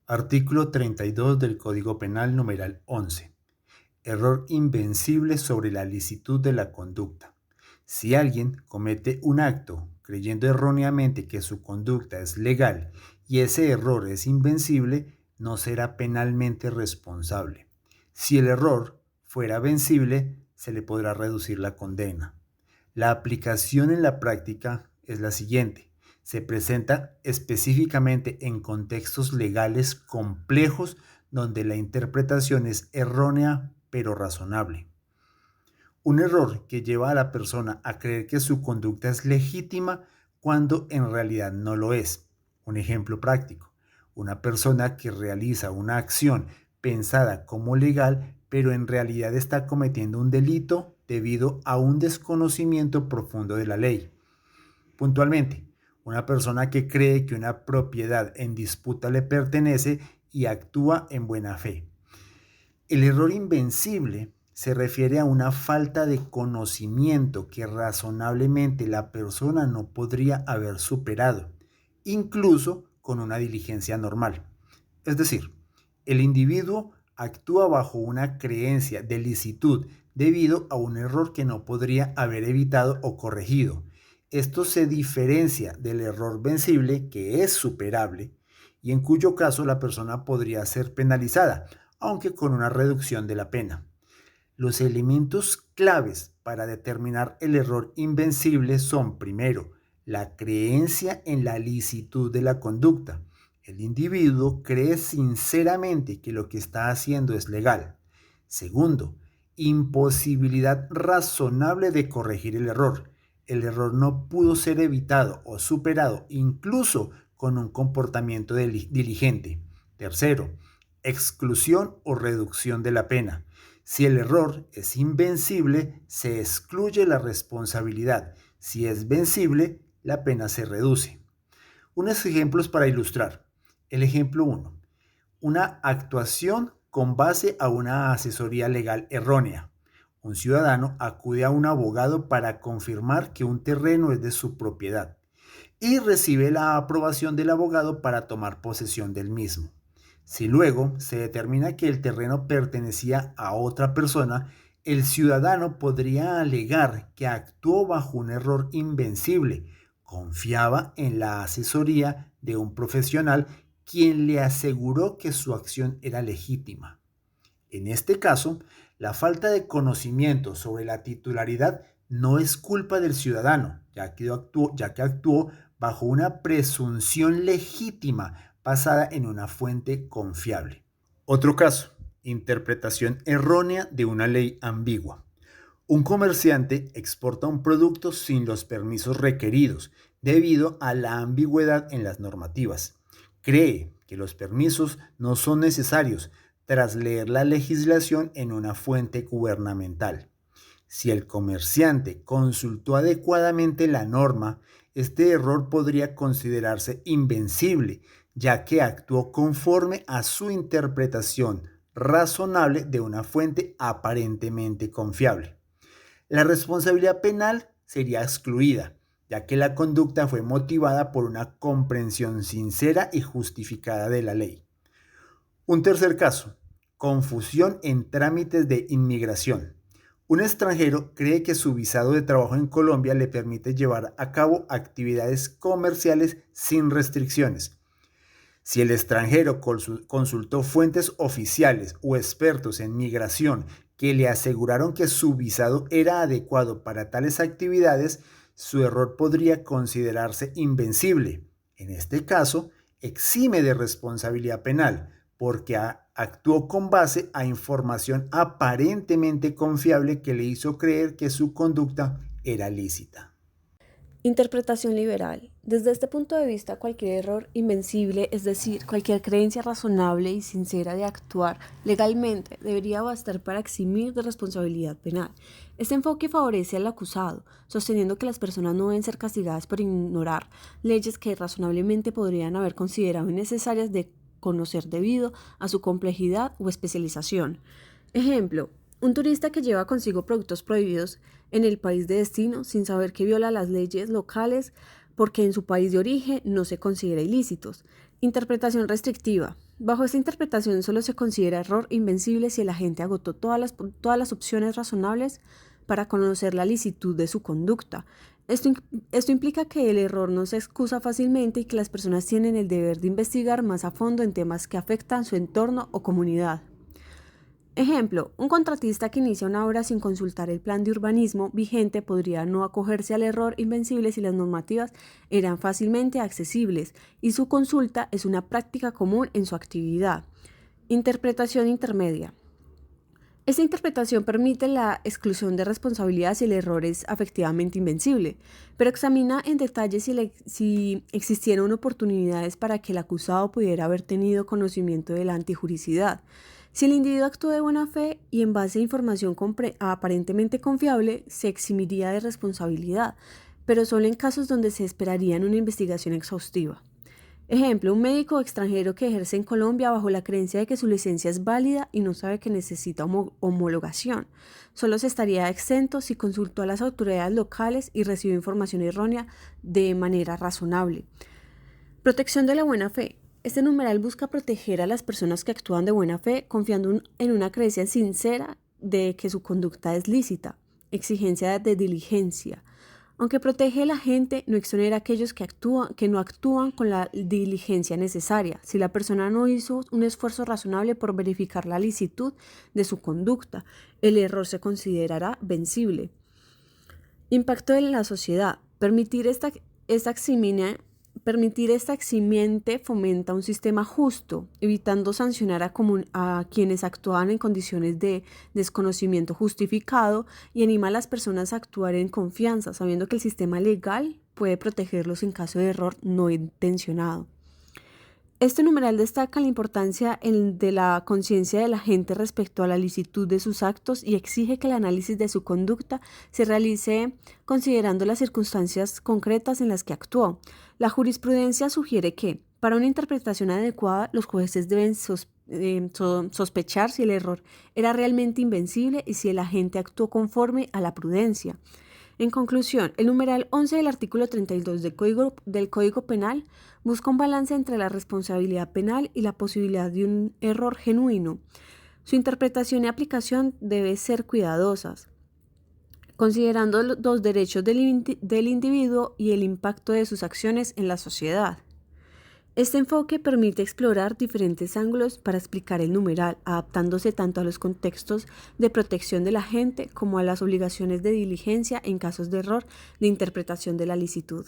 Artículo 32 del Código Penal numeral 11. Error invencible sobre la licitud de la conducta. Si alguien comete un acto creyendo erróneamente que su conducta es legal y ese error es invencible, no será penalmente responsable. Si el error fuera vencible, se le podrá reducir la condena. La aplicación en la práctica es la siguiente. Se presenta específicamente en contextos legales complejos donde la interpretación es errónea pero razonable. Un error que lleva a la persona a creer que su conducta es legítima cuando en realidad no lo es. Un ejemplo práctico. Una persona que realiza una acción pensada como legal, pero en realidad está cometiendo un delito debido a un desconocimiento profundo de la ley. Puntualmente, una persona que cree que una propiedad en disputa le pertenece y actúa en buena fe. El error invencible se refiere a una falta de conocimiento que razonablemente la persona no podría haber superado, incluso con una diligencia normal. Es decir, el individuo actúa bajo una creencia de licitud debido a un error que no podría haber evitado o corregido. Esto se diferencia del error vencible, que es superable, y en cuyo caso la persona podría ser penalizada, aunque con una reducción de la pena. Los elementos claves para determinar el error invencible son, primero, la creencia en la licitud de la conducta. El individuo cree sinceramente que lo que está haciendo es legal. Segundo, imposibilidad razonable de corregir el error. El error no pudo ser evitado o superado incluso con un comportamiento diligente. Tercero, exclusión o reducción de la pena. Si el error es invencible, se excluye la responsabilidad. Si es vencible, la pena se reduce. Unos ejemplos para ilustrar. El ejemplo 1. Una actuación con base a una asesoría legal errónea. Un ciudadano acude a un abogado para confirmar que un terreno es de su propiedad y recibe la aprobación del abogado para tomar posesión del mismo. Si luego se determina que el terreno pertenecía a otra persona, el ciudadano podría alegar que actuó bajo un error invencible, confiaba en la asesoría de un profesional quien le aseguró que su acción era legítima. En este caso, la falta de conocimiento sobre la titularidad no es culpa del ciudadano, ya que actuó bajo una presunción legítima basada en una fuente confiable. Otro caso, interpretación errónea de una ley ambigua. Un comerciante exporta un producto sin los permisos requeridos debido a la ambigüedad en las normativas. Cree que los permisos no son necesarios tras leer la legislación en una fuente gubernamental. Si el comerciante consultó adecuadamente la norma, este error podría considerarse invencible, ya que actuó conforme a su interpretación razonable de una fuente aparentemente confiable. La responsabilidad penal sería excluida, ya que la conducta fue motivada por una comprensión sincera y justificada de la ley. Un tercer caso, confusión en trámites de inmigración. Un extranjero cree que su visado de trabajo en Colombia le permite llevar a cabo actividades comerciales sin restricciones. Si el extranjero consultó fuentes oficiales o expertos en migración que le aseguraron que su visado era adecuado para tales actividades, su error podría considerarse invencible. En este caso, exime de responsabilidad penal porque actuó con base a información aparentemente confiable que le hizo creer que su conducta era lícita. Interpretación liberal. Desde este punto de vista, cualquier error invencible, es decir, cualquier creencia razonable y sincera de actuar legalmente, debería bastar para eximir de responsabilidad penal. Este enfoque favorece al acusado, sosteniendo que las personas no deben ser castigadas por ignorar leyes que razonablemente podrían haber considerado innecesarias de conocer debido a su complejidad o especialización. Ejemplo, un turista que lleva consigo productos prohibidos en el país de destino sin saber que viola las leyes locales porque en su país de origen no se considera ilícitos. Interpretación restrictiva. Bajo esta interpretación solo se considera error invencible si el agente agotó todas las opciones razonables para conocer la licitud de su conducta. Esto implica que el error no se excusa fácilmente y que las personas tienen el deber de investigar más a fondo en temas que afectan su entorno o comunidad. Ejemplo, un contratista que inicia una obra sin consultar el plan de urbanismo vigente podría no acogerse al error invencible si las normativas eran fácilmente accesibles y su consulta es una práctica común en su actividad. Interpretación intermedia. Esta interpretación permite la exclusión de responsabilidad si el error es efectivamente invencible, pero examina en detalle si existieron oportunidades para que el acusado pudiera haber tenido conocimiento de la antijuricidad. Si el individuo actuó de buena fe y en base a información aparentemente confiable, se eximiría de responsabilidad, pero solo en casos donde se esperaría una investigación exhaustiva. Ejemplo, un médico extranjero que ejerce en Colombia bajo la creencia de que su licencia es válida y no sabe que necesita homologación. Solo se estaría exento si consultó a las autoridades locales y recibió información errónea de manera razonable. Protección de la buena fe. Este numeral busca proteger a las personas que actúan de buena fe confiando en una creencia sincera de que su conducta es lícita. Exigencia de diligencia. Aunque protege a la gente, no exonera a aquellos que no actúan con la diligencia necesaria. Si la persona no hizo un esfuerzo razonable por verificar la licitud de su conducta, el error se considerará vencible. Impacto en la sociedad. Permitir esta eximiente fomenta un sistema justo, evitando sancionar a quienes actúan en condiciones de desconocimiento justificado y anima a las personas a actuar en confianza, sabiendo que el sistema legal puede protegerlos en caso de error no intencionado. Este numeral destaca la importancia de la conciencia de la gente respecto a la licitud de sus actos y exige que el análisis de su conducta se realice considerando las circunstancias concretas en las que actuó. La jurisprudencia sugiere que, para una interpretación adecuada, los jueces deben sospechar si el error era realmente invencible y si el agente actuó conforme a la prudencia. En conclusión, el numeral 11 del artículo 32 del Código Penal busca un balance entre la responsabilidad penal y la posibilidad de un error genuino. Su interpretación y aplicación deben ser cuidadosas, considerando los derechos del individuo y el impacto de sus acciones en la sociedad. Este enfoque permite explorar diferentes ángulos para explicar el numeral, adaptándose tanto a los contextos de protección de la gente como a las obligaciones de diligencia en casos de error de interpretación de la licitud.